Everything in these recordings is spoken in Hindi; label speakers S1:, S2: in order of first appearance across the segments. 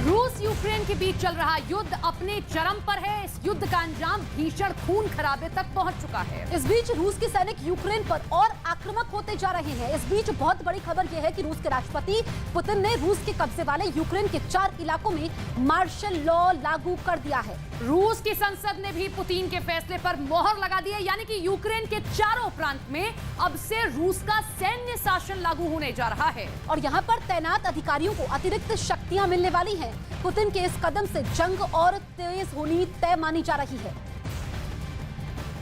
S1: रूस यूक्रेन के बीच चल रहा युद्ध अपने चरम पर है। इस युद्ध का अंजाम भीषण खून खराबे तक पहुंच चुका है।
S2: इस बीच रूस के सैनिक यूक्रेन पर और आक्रामक होते जा रहे हैं। इस बीच बहुत बड़ी खबर यह है कि रूस के राष्ट्रपति पुतिन ने रूस के कब्जे वाले यूक्रेन के 4 इलाकों में मार्शल लॉ लागू कर दिया है।
S1: रूस की संसद ने भी पुतिन के फैसले पर मोहर लगा दी है, यानी कि यूक्रेन के चारों प्रांत में अब से रूस का सैन्य शासन लागू होने जा रहा है
S2: और यहाँ पर तैनात अधिकारियों को अतिरिक्त शक्तियां मिलने वाली हैं। पुतिन के इस कदम से जंग और तेज होनी तय मानी जा रही है।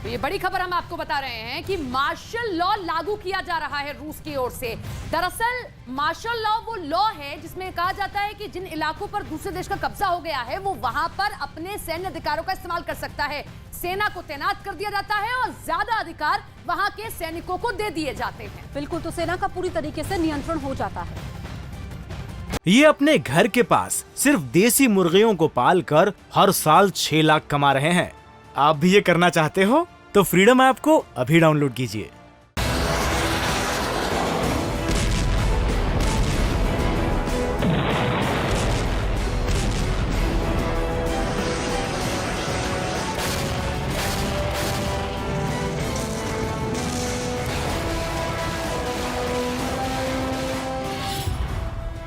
S1: तो ये बड़ी खबर हम आपको बता रहे हैं कि मार्शल लॉ लागू किया जा रहा है रूस की ओर से। दरअसल मार्शल लॉ वो लॉ है जिसमें कहा जाता है कि जिन इलाकों पर दूसरे देश का कब्जा हो गया है वो वहां पर अपने सैन्य अधिकारों का इस्तेमाल कर सकता है। सेना को तैनात कर दिया जाता है और ज्यादा अधिकार वहां के सैनिकों को दे दिए जाते हैं।
S2: बिल्कुल, तो सेना का पूरी तरीके से नियंत्रण हो जाता है।
S3: ये अपने घर के पास सिर्फ देसी मुर्गियों को पालकर हर साल 6 लाख कमा रहे हैं। आप भी ये करना चाहते हो तो फ्रीडम ऐप को अभी डाउनलोड कीजिए।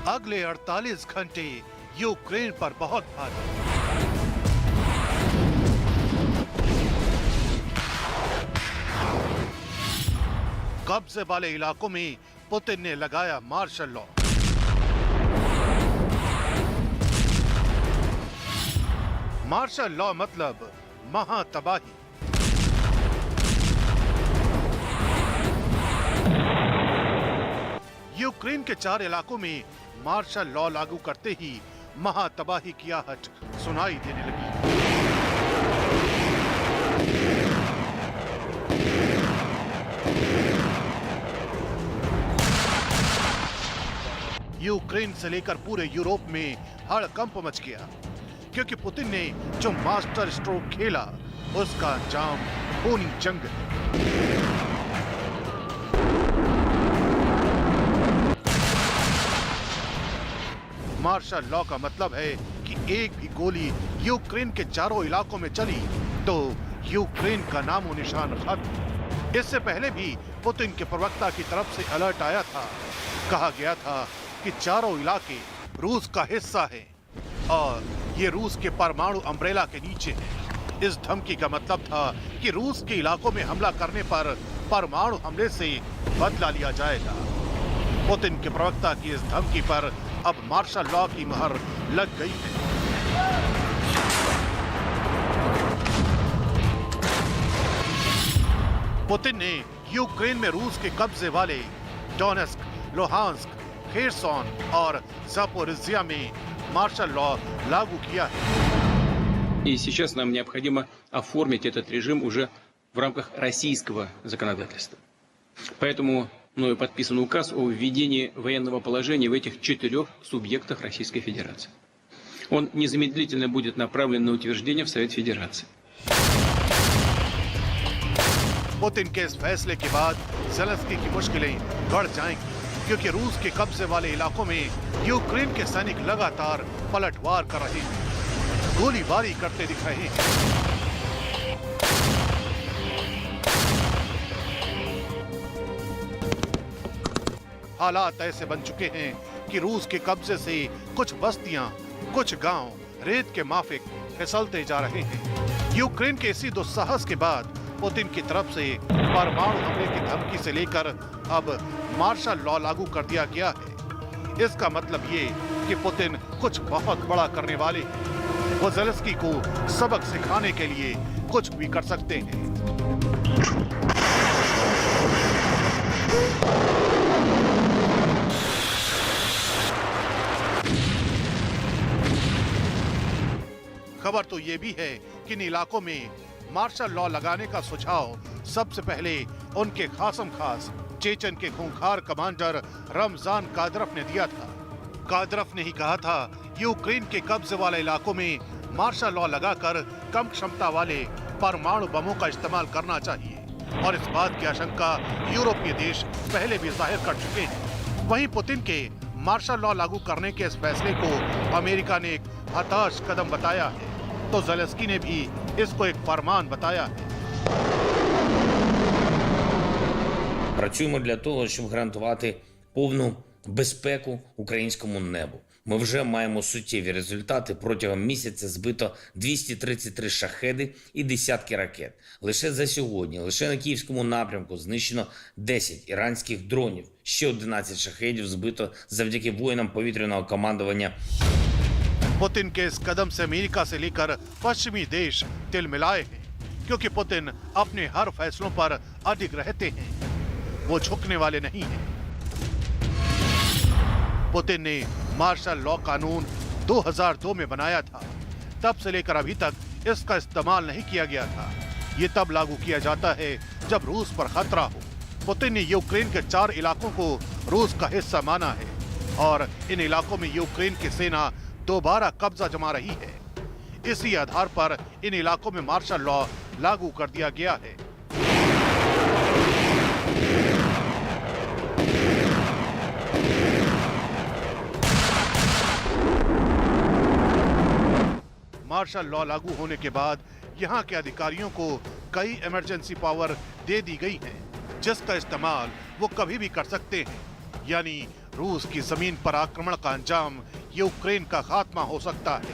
S4: अगले 48 घंटे यूक्रेन पर बहुत भारी। कब्जे वाले इलाकों में पुतिन ने लगाया मार्शल लॉ। मार्शल लॉ मतलब महातबाही। यूक्रेन के 4 इलाकों में मार्शल लॉ लागू करते ही महातबाही की आहट सुनाई देने लगी। यूक्रेन से लेकर पूरे यूरोप में हड़कंप मच गया, क्योंकि पुतिन ने जो मास्टर स्ट्रोक खेला उसका अंजाम खूनी जंग है। मार्शल लॉ का मतलब है कि एक भी गोली यूक्रेन के चारों इलाकों में चली तो यूक्रेन का नामो निशान खत्म। इससे पहले भी पुतिन के प्रवक्ता की तरफ से अलर्ट आया था। कहा गया था कि चारों इलाके रूस का हिस्सा है और ये रूस के परमाणु अम्ब्रेला के नीचे है। इस धमकी का मतलब था कि रूस के इलाकों में हमला करने पर परमाणु हमले से बदला लिया जाएगा। पुतिन के प्रवक्ता की इस धमकी पर अब मार्शल लॉ की मुहर लग गई है। पुतिन ने यूक्रेन में रूस के कब्जे वाले डोनेस्क, लुहांस्क, खेरसोन और जापोरिज्जिया में मार्शल लॉ लागू किया है।
S5: И сейчас нам необходимо оформить этот режим уже в рамках российского законодательства. Поэтому мною подписан указ о введении военного положения в этих 4 субъектах Российской Федерации. Он незамедлительно будет направлен на утверждение в Совет Федерации.
S4: पुतिन के इस फैसले के बाद ज़ेलेंस्की की मुश्किलें बढ़ जाएंगी, क्योंकि रूस के कब्जे वाले इलाकों में यूक्रेन के सैनिक लगातार पलटवार कर रहे हैं, गोलीबारी करते दिख रहे हैं। हालात ऐसे बन चुके हैं कि रूस के कब्जे से कुछ बस्तियां, कुछ गांव रेत के माफिक फिसलते जा रहे हैं। यूक्रेन के इसी दुस्साहस के बाद पुतिन की तरफ से परमाणु हमले की धमकी से लेकर अब मार्शल लॉ लागू कर दिया गया है। इसका मतलब ये कि पुतिन कुछ बहुत बड़ा करने वाले हैं। वो ज़ेलेंस्की को सबक सिखाने के लिए कुछ भी कर सकते हैं। खबर तो ये भी है कि इन इलाकों में मार्शल लॉ लगाने का सुझाव सबसे पहले उनके खासम खास चेचन के खूंखार कमांडर रमजान कादरफ ने दिया था। कादरफ ने ही कहा था यूक्रेन के कब्जे वाले इलाकों में मार्शल लॉ लगाकर कम क्षमता वाले परमाणु बमों का इस्तेमाल करना चाहिए और इस बात की आशंका यूरोपीय देश पहले भी जाहिर कर चुके हैं। वहीं पुतिन के मार्शल लॉ लागू करने के इस फैसले को अमेरिका ने एक हताश कदम बताया है, तो ज़ेलेंस्की ने भी इसको एक फरमान बताया है।
S6: Працюємо для того, щоб гарантувати повну безпеку українському небу. Ми вже маємо суттєві результати. Протягом місяця збито 233 шахеди і десятки ракет. Лише за сьогодні, лише на Київському напрямку знищено 10 іранських дронів. Ще 11 шахедів збито завдяки воїнам повітряного командування.
S4: पुतिन के इस कदम से अमेरिका से लेकर पश्चिमी देश तिलमिलाए हैं, क्योंकि पुतिन अपने हर फैसलों पर अडिग रहते हैं, वो झुकने वाले नहीं हैं। पुतिन ने मार्शल लॉ कानून 2002 में बनाया था, तब से लेकर अभी तक इसका इस्तेमाल नहीं किया गया था। ये तब लागू किया जाता है जब रूस पर खतरा हो। पुतिन ने यूक्रेन के 4 इलाकों को रूस का हिस्सा माना है और इन इलाकों में यूक्रेन की सेना दोबारा कब्जा जमा रही है। इसी आधार पर इन इलाकों में मार्शल लॉ लागू कर दिया गया है। मार्शल लॉ लागू होने के बाद यहाँ के अधिकारियों को कई इमरजेंसी पावर दे दी गई हैं, जिसका इस्तेमाल वो कभी भी कर सकते हैं। यानी रूस की जमीन पर आक्रमण का अंजाम यूक्रेन का खात्मा हो सकता है।